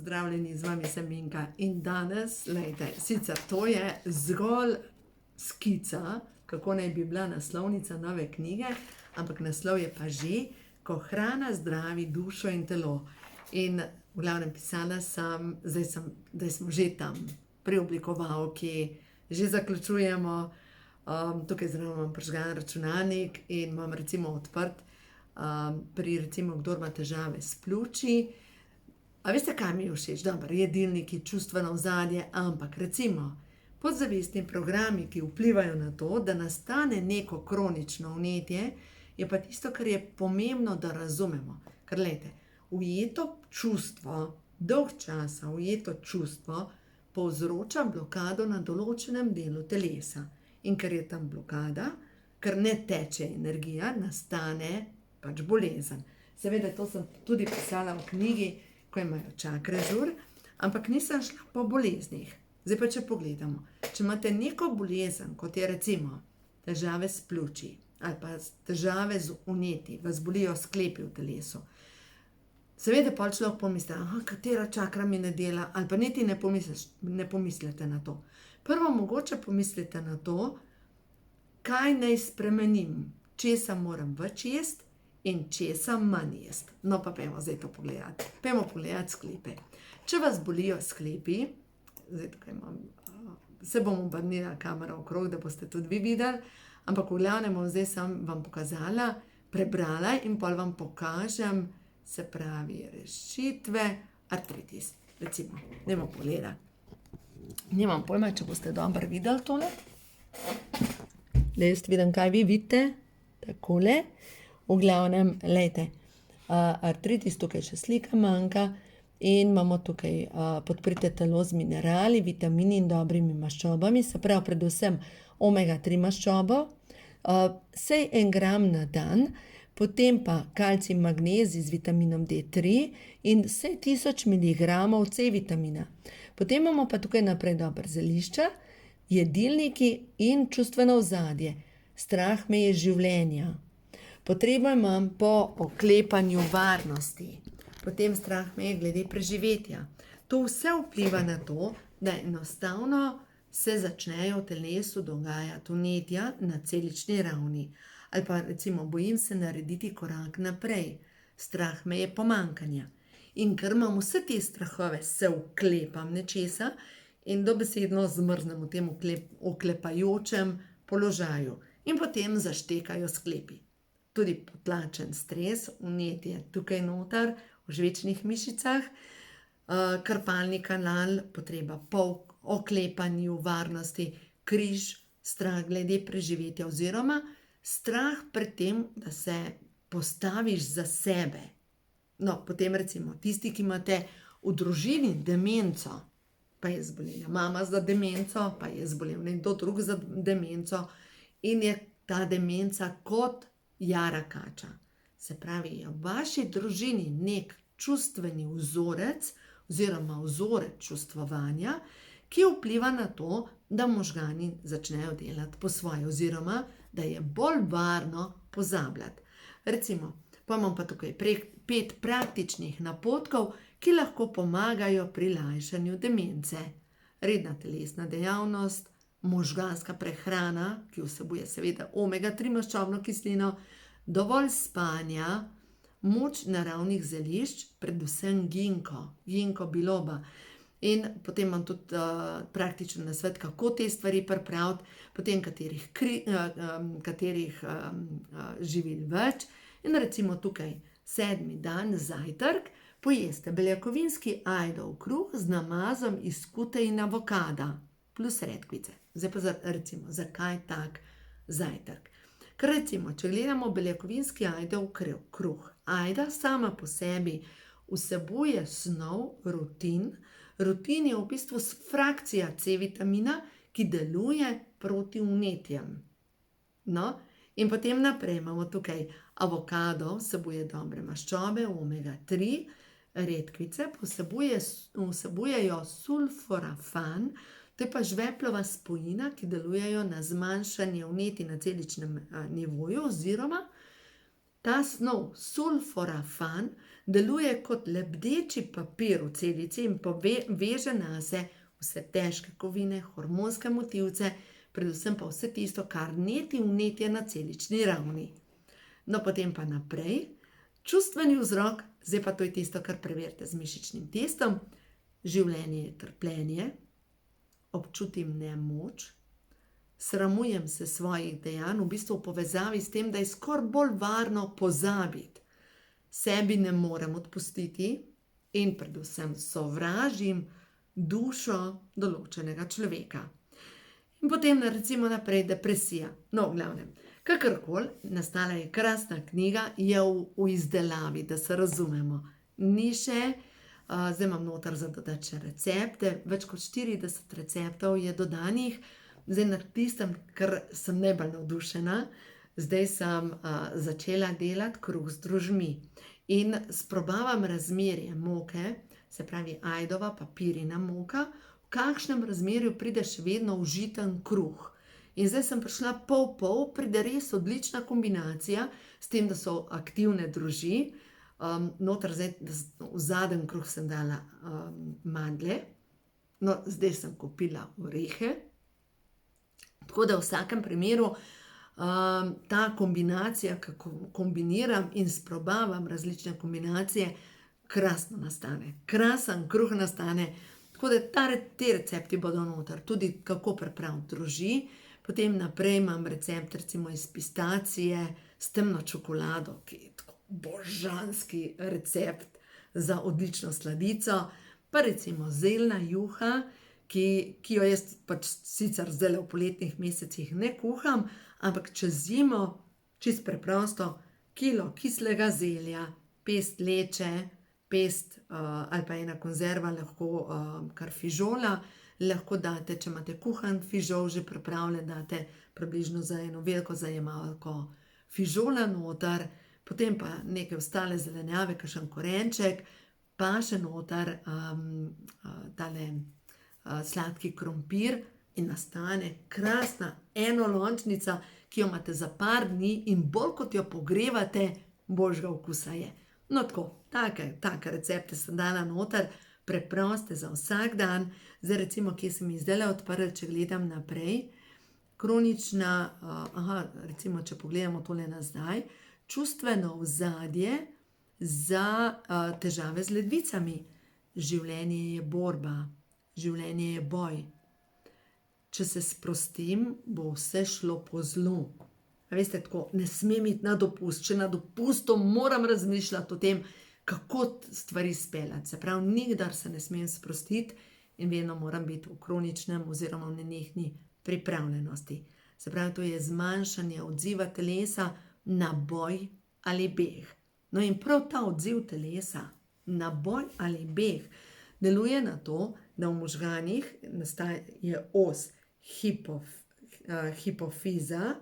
Pozdravljeni, z vami sem Minka in danes, lejte, sicer to je zgolj skica, kako naj bi bila naslovnica nove knjige, ampak naslov je pa že, ko hrana zdravi dušo in telo. In v glavnem pisala sem, zdaj smo že tam, pri oblikovalki, že zaključujemo, tukaj zraven imam prižgan računalnik in imam recimo odprt, pri recimo, kdor ima težave s pljuči. A veste, kaj mi je všeč? Dobro, jedilniki, čustveno ozadje, ampak recimo podzavestni programi, ki vplivajo na to, da nastane neko kronično vnetje, je pa tisto, kar je pomembno, da razumemo. Ker glejte, ujeto čustvo, dolg časa ujeto čustvo povzroča blokado na določenem delu telesa. In ker je tam blokada, ker ne teče energija, nastane pač bolezen. Seveda, to sem tudi pisala v knjigi, ko imajo čakre žur, ampak nisem šla po boleznih. Zdaj pa, če pogledamo, če imate neko bolezen, kot je recimo težave s pljuči ali pa težave z vnetji, vas bolijo sklepi v telesu. Seveda pa človek pomisli, katera čakra mi ne dela, ali pa niti ne pomislite na to. Prvo mogoče pomislite na to, kaj naj spremenim, česa moram več jesti in česa manj jesti. No pa pojmo zdaj to pogledati. Pojmo pogledati sklepe. Če vas bolijo sklepi, zdaj tukaj imam, se bom obrnila kamera okrog, da boste tudi vi videli, ampak v glavnem bom zdaj sem vam pokazala, prebrala in pol vam pokažem, se pravi rešitve, artritis. Recimo, dajmo pogledati. Nimam pojma, če boste dobro videli tole. Da jaz vidim, kaj vi vidite. Takole. V glavnem, lejte, artritis, tukaj še slika manjka in imamo tukaj podprite telo z minerali, vitamini in dobrimi maščobami, se pravi predvsem omega-3 maščobo, sej 1 gram na dan, potem pa kalcij in magnezij z vitaminom D3 in sej 1000 mg C vitamina. Potem imamo pa tukaj naprej dober zelišča, jedilniki in čustveno ozadje. Strah me je življenja. Potrebo imam po oklepanju varnosti. Potem strah me je glede preživetja. To vse vpliva na to, da enostavno se začnejo v telesu dogajati vnetja na celični ravni. Ali pa recimo bojim se narediti korak naprej. Strah me je pomanjkanja. In ker imam vse te strahove, se oklepam nečesa in dobesedno zmrznem v tem oklepajočem položaju. In potem zaštekajo sklepi. Tudi potlačen stres, vnetje tukaj noter, v žvečnih mišicah, krpalni kanal, potreba po oklepanju varnosti, križ, strah glede preživetja oziroma strah pred tem, da se postaviš za sebe. No, potem recimo tisti, ki imate v družini demenco, pa je zbolela mama za demenco, pa je zbolel nekdo drug za demenco in je ta demenca kot jara kača. Se pravi, je v vaši družini nek čustveni vzorec oziroma vzorec čustvovanja, ki vpliva na to, da možgani začnejo delati po svoje oziroma da je bolj varno pozabljati. Recimo, pa imam pa tukaj 5 praktičnih napotkov, ki lahko pomagajo pri lajšanju demence. Redna telesna dejavnost, možganska prehrana, ki vsebuje seveda omega-3 maščobno kislino, dovolj spanja, moč naravnih zelišč, predvsem ginko biloba. In potem imam tudi praktičen nasvet, kako te stvari pripraviti, potem katerih živil več. In recimo tukaj 7. dan zajtrk, pojeste beljakovinski ajdov kruh z namazom iz skute in avokada plus redkvice. Zdaj pa recimo, zakaj tak zajtrk? Ker recimo, če gledamo beljakovinski ajdov kruh, ajda sama po sebi vsebuje snov rutin. Rutin je v bistvu frakcija C vitamina, ki deluje proti vnetjem. No, in potem naprej imamo tukaj avokado, vsebuje dobre maščobe, omega-3, redkvice, vsebujejo sulforafan, to je pa žveplova spojina, ki delujejo na zmanjšanje vnetij na celičnem nivoju oziroma Ta snov sulforafan deluje kot lebdeči papir v celici in veže nase vse težke kovine, hormonske motilce, predvsem pa vse tisto, kar neti vnetje na celični ravni. No, potem pa naprej. Čustveni vzrok, zdaj pa to je tisto, kar preverite z mišičnim testom. Življenje je trpljenje, občutim nemoč, sramujem se svojih dejanj, v bistvu v povezavi s tem, da je skoraj bolj varno pozabiti. Sebi ne morem odpustiti in predvsem sovražim dušo določenega človeka. In potem recimo naprej depresija. No, v glavnem, kakorkoli, nastala je krasna knjiga, je v izdelavi, da se razumemo. Ni še, zdaj imam noter za dodati še recepte, več kot 40 receptov je dodanih. Zdaj na tistem, kar sem najbolj navdušena, zdaj sem začela delati kruh z drožmi in sprobavam razmerje moke, se pravi ajdova, papirina moka, v kakšnem razmerju pride še vedno užiten kruh. In zdaj sem prišla pol, pride res odlična kombinacija, s tem, da so aktivne droži. Noter zdaj, v zadnji kruh sem dala mandlje, no, zdaj sem kupila orehe. Tako da v vsakem primeru ta kombinacija, kako kombiniram in sprobavam različne kombinacije, krasno nastane. Krasen kruh nastane. Tako da te recepti bodo noter, tudi kako pripraviti droži. Potem naprej imam recept recimo iz pistacije s temno čokolado, ki je tako božanski recept za odlično sladico. Pa recimo zeljna juha, ki jo jaz pač sicer zdaj v poletnih mesecih ne kuham, ampak čez zimo, čisto preprosto, kilo kislega zelja, pest leče, pest ali pa ena konzerva, lahko kar fižola, lahko date, če imate kuhan fižol že pripravljen, date približno za eno veliko zajemalko fižola noter, potem pa neke ostale zelenjave, kakšen korenček, pa še noter tale sladki krompir in nastane krasna enolončnica, ki jo imate za par dni in bolj kot jo pogrevate, boljšega okusa je. No tako, take recepte sem dala noter, preproste za vsak dan. Zdaj recimo, kje sem zdaj odprla, če gledam naprej, kronična, recimo, če pogledamo tole nazaj, čustveno ozadje za težave z ledvicami. Življenje je borba. Življenje je boj. Če se sprostim, bo vse šlo po zlu. Veste, tako, ne smem iti na dopust. Če na dopustu moram razmišljati o tem, kako stvari speljati. Se pravi, nikdar se ne smem sprostiti in vedno moram biti v kroničnem oziroma v nenehni pripravljenosti. Se pravi, to je zmanjšanje odziva telesa na boj ali beg. No in prav ta odziv telesa na boj ali beg deluje na to, da v možganih nastaja os hipofiza,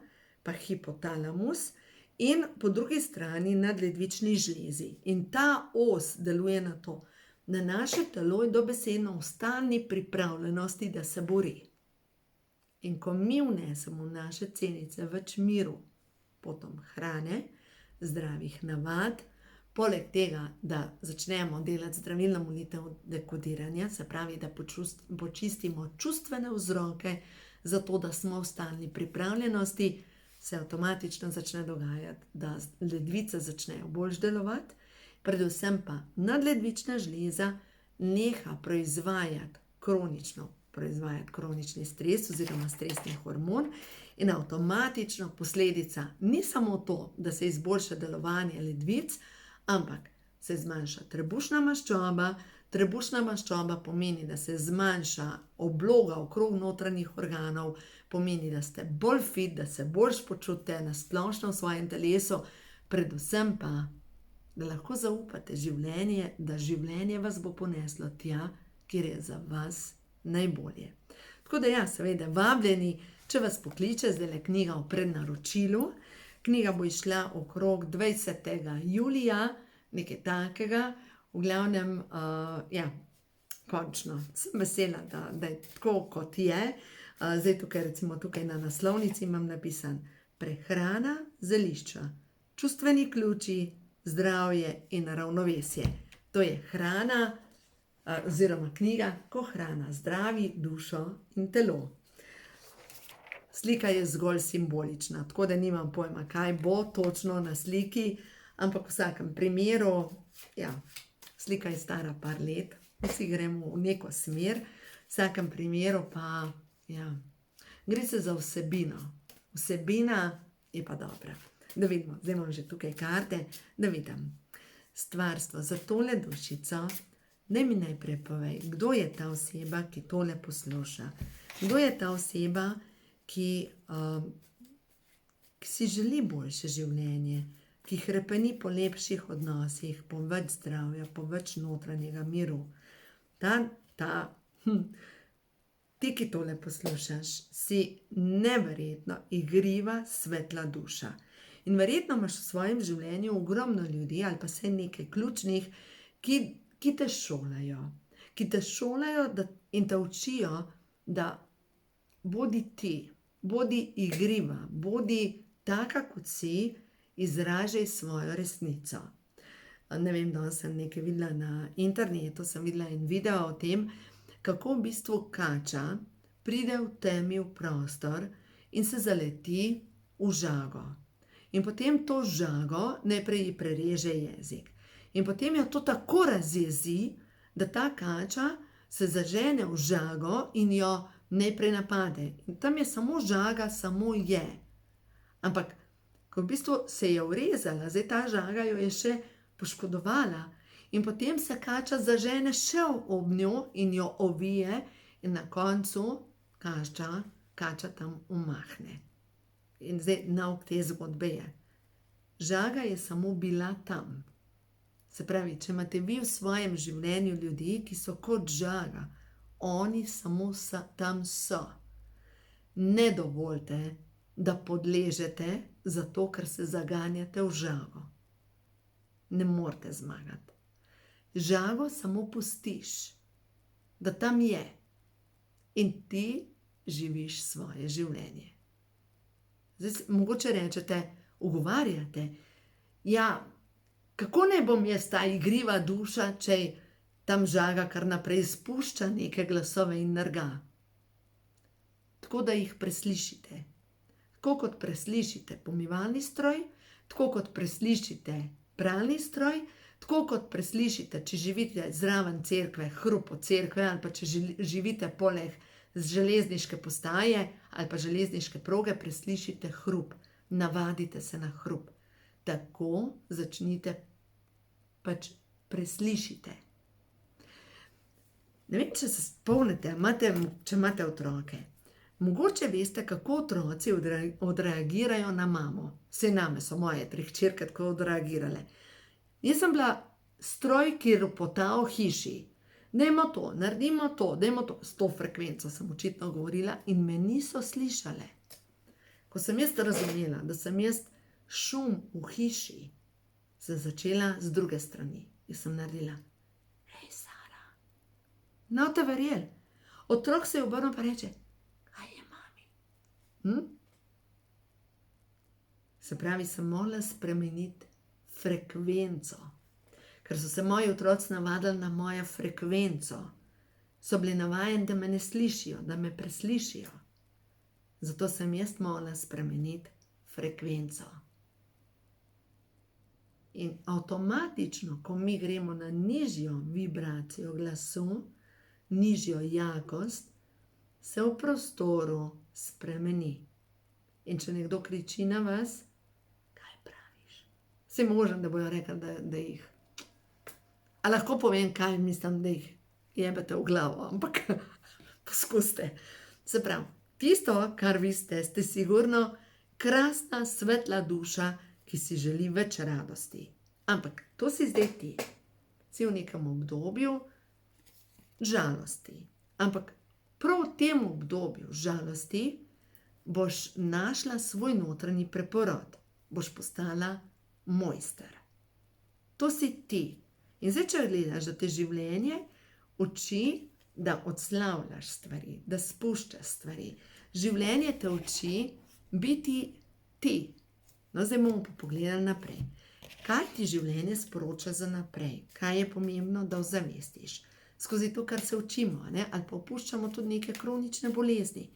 pa hipotalamus in po drugi strani nadledvični žlezi. In ta os deluje na to, da naše telo je dobesedno v stalni pripravljenosti, da se bori. In ko mi vnesemo v naše celice več miru, potom hrane, zdravih navad, poleg tega, da začnemo delati zdravilno molitev dekodiranja, se pravi, da počistimo čustvene vzroke, zato da smo v stalni pripravljenosti, se avtomatično začne dogajati, da ledvice začnejo bolj delovati, predvsem pa nadledvična žleza neha proizvajati kronični stres oziroma stresni hormon in avtomatično posledica ni samo to, da se izboljša delovanje ledvic, ampak se zmanjša trebušna maščoba. Trebušna maščoba pomeni, da se zmanjša obloga okrog notranjih organov, pomeni, da ste bolj fit, da se bolj počutite na splošno v svojem telesu, predvsem pa, da lahko zaupate življenje, da življenje vas bo poneslo tja, kjer je za vas najbolje. Tako da ja, seveda, vabljeni, če vas pokliče, zdaj je knjiga v prednaročilu. Knjiga bo išla okrog 20. julija, nekaj takega. V glavnem, končno, sem vesela, da je tako, kot je. Zdaj tukaj, recimo tukaj na naslovnici imam napisan prehrana zelišča, čustveni ključi, zdravje in ravnovesje. To je hrana, oziroma knjiga, ko hrana zdravi dušo in telo. Slika je zgolj simbolična, tako da nimam pojma, kaj bo točno na sliki, ampak v vsakem primeru, ja, slika je stara par let, vsi gremo v neko smer, v vsakem primeru pa, ja, gre se za vsebino. Vsebina je pa dobra. Da vidimo, zdaj imam že tukaj karte, da vidim. Stvarstvo za tole dušico, daj mi najprej povej, kdo je ta oseba, ki tole posluša. Kdo je ta oseba, ki si želi boljše življenje, ki hrepeni po lepših odnosih, po več zdravja, po več notranjega miru. Ti, ki tole poslušaš, si neverjetno igriva, svetla duša. In verjetno imaš v svojem življenju ogromno ljudi, ali pa vsaj nekaj ključnih, ki te šolajo. Ki te šolajo in te učijo, da bodi ti, bodi igriva, bodi taka, kot si, izražaj svojo resnico. Ne vem, danes sem nekaj videla na internetu, sem videla en video o tem, kako v bistvu kača pride v temi v prostor in se zaleti v žago. In potem to žago najprej ji prereže jezik. In potem jo to tako razjezi, da ta kača se zažene v žago in jo najprej napade. In tam je samo žaga, samo je. Ampak, ko v bistvu se je urezala, zdaj ta žaga jo je še poškodovala. In potem se kača zažene še ob njo in jo ovije in na koncu kača tam umahne. In zdaj nauk te zgodbe je. Žaga je samo bila tam. Se pravi, če imate vi v svojem življenju ljudi, ki so kot žaga, oni samo tam so. Ne dovolite, da podležete zato, ker se zaganjate v žago. Ne morete zmagati. Žago samo pustiš, da tam je. In ti živiš svoje življenje. Zdaj, mogoče rečete, ugovarjate, ja, kako naj bom jaz ta igriva duša, če tam žaga kar naprej spušča neke glasove in nerga. Tako da jih preslišite. Tako kot preslišite pomivalni stroj, tako kot preslišite pralni stroj, tako kot preslišite, če živite zraven cerkve, hrup od cerkve, ali pa če živite poleg železniške postaje ali pa železniške proge, preslišite hrup. Navadite se na hrup. Tako začnite preslišite. Ne vem, če se spomnite, če imate otroke. Mogoče veste, kako otroci odreagirajo na mamo. Vse name so moje 3 hčerke tako odreagirale. Jaz sem bila stroj, ki ropota o hiši. Dajmo to, naredimo to, dajmo to. S to frekvenco sem očitno govorila in me niso slišale. Ko sem jaz razumela, da sem jaz šum v hiši, sem začela z druge strani. Jaz sem naredila, hej Sara, no te verjel. Otrok se je obrnil pa reče, kaj je mami? Se pravi, sem morala spremeniti frekvenco. Ker so se moji otroci navadili na mojo frekvenco. So bili navajeni, da me ne slišijo, da me preslišijo. Zato sem jaz morala spremeniti frekvenco. In avtomatično, ko mi gremo na nižjo vibracijo glasu, nižjo jakost, se v prostoru spremeni. In če nekdo kriči na vas, kaj praviš? Vse možno, da bojo rekli, da jih. A lahko povem, kaj mislim, da jih jebete v glavo, ampak poskuste. Se pravi, tisto, kar vi ste sigurno krasna, svetla duša, ki si želi več radosti. Ampak to si zdaj ti. Si v nekem obdobju žalosti. Ampak prav v tem obdobju žalosti boš našla svoj notranji preporod. Boš postala mojster. To si ti. In zdaj, če gledaš, da te življenje uči, da odslavljaš stvari, da spuščaš stvari. Življenje te uči biti ti. No, zdaj bomo pa pogledali naprej. Kaj ti življenje sporoča za naprej? Kaj je pomembno, da ozavestiš? Skozi to, kar se učimo, ne? Ali pa opuščamo tudi neke kronične bolezni.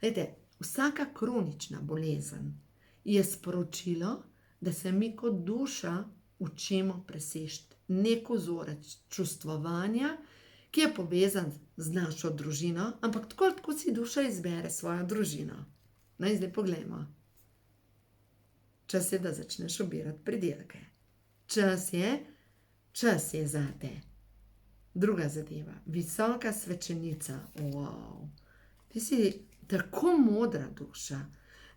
Lejte, vsaka kronična bolezen je sporočilo, da se mi kot duša učimo presežiti nek vzorec čustvovanja, ki je povezan z našo družino, ampak tako si duša izbere svojo družino. No in zdaj poglejmo. Čas je, da začneš obirati pridelke. Čas je zate. Druga zadeva, visoka svečenica. Wow. Ti si tako modra duša.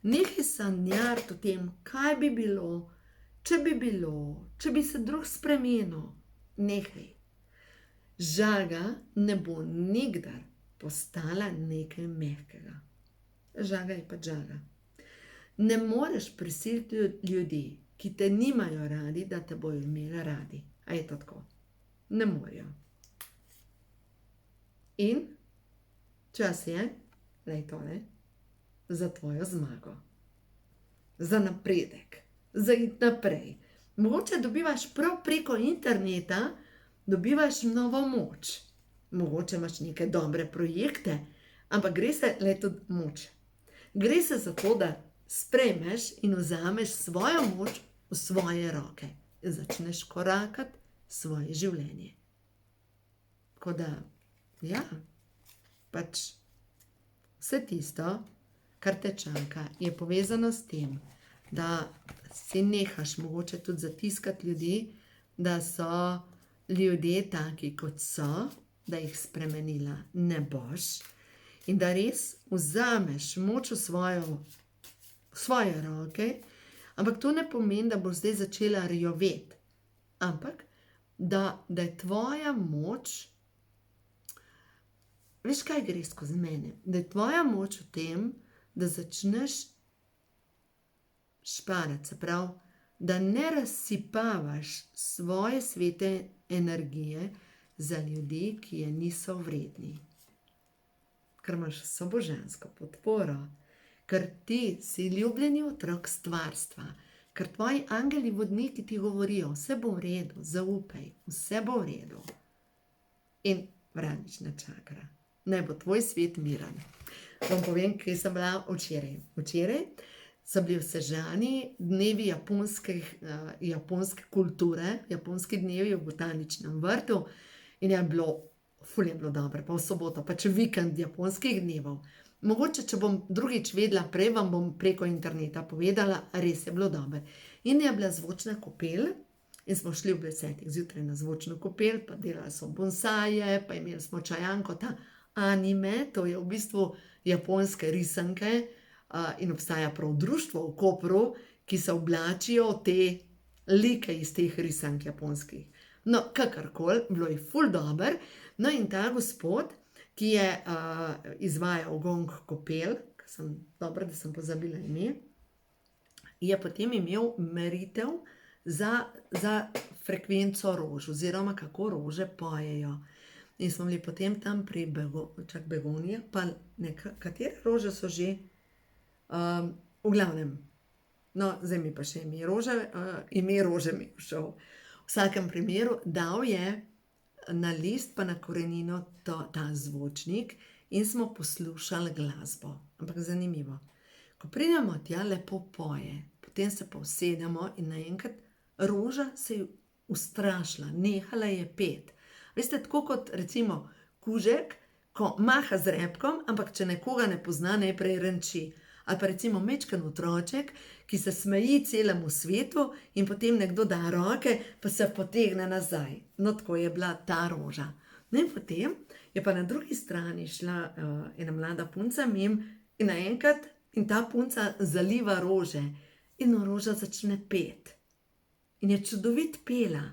Nehaj sanjariti o tem, kaj bi bilo, če bi se drug spremenil. Nehaj. Žaga ne bo nikdar postala nekaj mehkega. Žaga je pa žaga. Ne moreš prisiliti ljudi, ki te nimajo radi, da te bojo imeli radi. A je to tako? Ne morejo. In čas je, lej tole, za tvojo zmago. Za napredek. Za iti naprej. Mogoče dobivaš prav preko interneta, dobivaš novo moč. Mogoče imaš neke dobre projekte, ampak gre se le tudi moč. Gre se za to, da sprejmeš in vzameš svojo moč v svoje roke in začneš korakati svoje življenje. Tako da, ja, pač vse tisto, kar te čaka, je povezano s tem, da si nehaš mogoče tudi zatiskati ljudi, da so ljudje taki, kot so, da jih spremenila ne boš in da res vzameš moč v svoje roke, ampak to ne pomeni, da boš zdaj začela rjoveti, ampak da je tvoja moč, veš, kaj gre skozi mene, da je tvoja moč v tem, da začneš šparati, se pravi, da ne razsipavaš svoje svete energije za ljudi, ki je niso vredni. Ker imaš vso božansko podporo, ker ti si ljubljeni otrok stvarstva, ker tvoji angeli vodniki ti govorijo, vse bo v redu, zaupaj, vse bo v redu. In vranična čakra, naj bo tvoj svet miren. Vam povem, kje sem bila včeraj. Včeraj so bili v Sežani dnevi japonske kulture, japonski dnevi v botaničnem vrtu in je bilo dobro, pa v soboto, pa če vikend japonskih dnevov. Mogoče, če bom drugič vedela prej, vam bom preko interneta povedala, res je bilo dobro. In je bila zvočna kopel in smo šli ob 10 zjutraj na zvočno kopel, pa delali smo bonsaje, pa imeli smo čajanko, ta anime, to je v bistvu japonske risanke, in obstaja prav društvo v Kopru, ki se oblačijo te like iz teh risank japonskih. No, kakorkoli, bilo je ful dober. No in ta gospod, ki je izvajal gong kopel, dobro, da sem pozabila ime, je potem imel meritev za frekvenco rož, oziroma kako rože pojejo. In smo bili potem tam pri begonijah, pa katere rože so že, v glavnem, no, zdaj mi pa še ime rože mi je všel. V vsakem primeru dal je na list pa na korenino ta zvočnik in smo poslušali glasbo. Ampak zanimivo. Ko pridemo tja, lepo poje, potem se pa usedemo in naenkrat roža se je ustrašila, nehala je pet. Veste, tako kot recimo kužek, ko maha z repkom, ampak če nekoga ne pozna, najprej renči. Ali pa recimo majčken otroček, ki se smeji celemu svetu in potem nekdo da roke, pa se potegne nazaj. No, tako je bila ta roža. No in potem je pa na drugi strani šla ena mlada punca mimo in naenkrat in ta punca zaliva rože in roža začne peti. In je čudovit pela.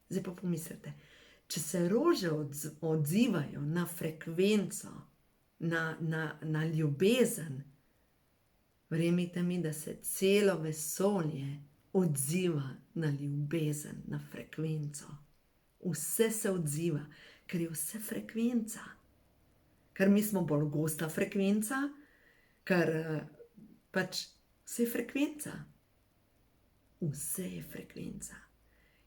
Zdaj pa pomislite, če se rože odzivajo na frekvenco, na ljubezen, verjemite mi, da se celo vesolje odziva na ljubezen, na frekvenco. Vse se odziva, ker je vse frekvenca. Ker mi smo bolj gosta frekvenca, ker pač vse je frekvenca. vse je frekvenca.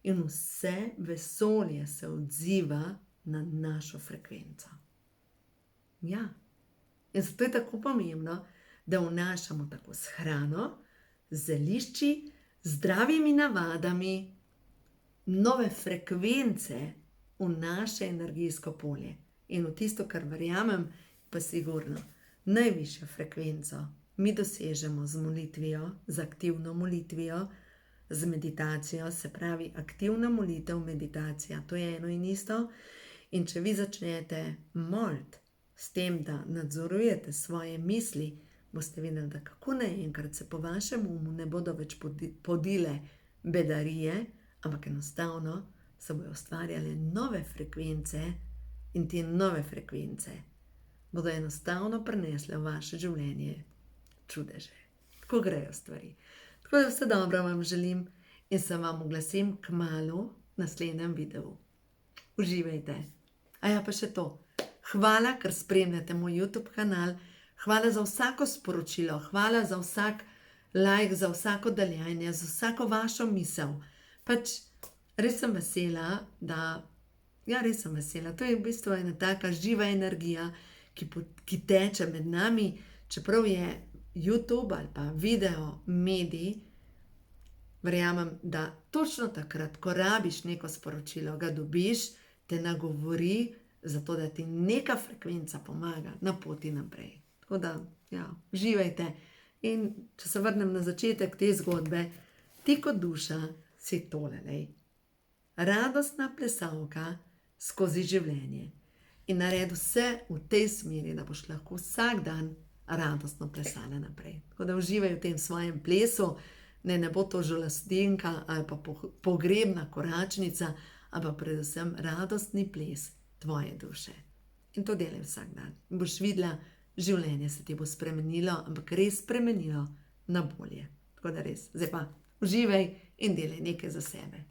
In vse vesolje se odziva na našo frekvenco. Ja. In zato je tako pomembno, da vnašamo tako s hrano, z zelišči, zdravimi navadami, nove frekvence v naše energijsko polje. In v tisto, kar verjamem, pa sigurno, najvišjo frekvenco mi dosežemo z molitvijo, z aktivno molitvijo, z meditacijo, se pravi aktivna molitev, meditacija, to je eno in isto. In če vi začnete moliti s tem, da nadzorujete svoje misli, boste videli, da kako naenkrat se po vašem umu ne bodo več podile bedarije, ampak enostavno se bodo ustvarjale nove frekvence in te nove frekvence bodo enostavno prenesle v vaše življenje čudeže. Tako grejo stvari. Tako da vse dobro vam želim in se vam oglasim kmalu v naslednjem videu. Uživajte. A ja, pa še to. Hvala, ker spremljate moj YouTube kanal. Hvala za vsako sporočilo, hvala za vsak like, za vsako deljenje, za vsako vašo misel. Pač res sem vesela, res sem vesela. To je v bistvu ena taka živa energija, ki teče med nami, čeprav je YouTube ali pa video medij, verjamem, da točno takrat, ko rabiš neko sporočilo, ga dobiš, te nagovori, zato da ti neka frekvenca pomaga na poti naprej. Tako da, ja, uživajte. In če se vrnem na začetek te zgodbe, ti kot duša si tole, lej. Radostna plesalka skozi življenje. In naredi vse v tej smeri, da boš lahko vsak dan radostno plesala naprej. Tako da uživaj v tem svojem plesu, ne bo to žalostenka ali pa pogrebna koračnica, ampak predvsem radostni ples tvoje duše. In to delaj vsak dan. In boš videla, življenje se ti bo spremenilo, ampak res spremenilo na bolje. Tako da res, zdaj pa uživaj in delaj nekaj za sebe.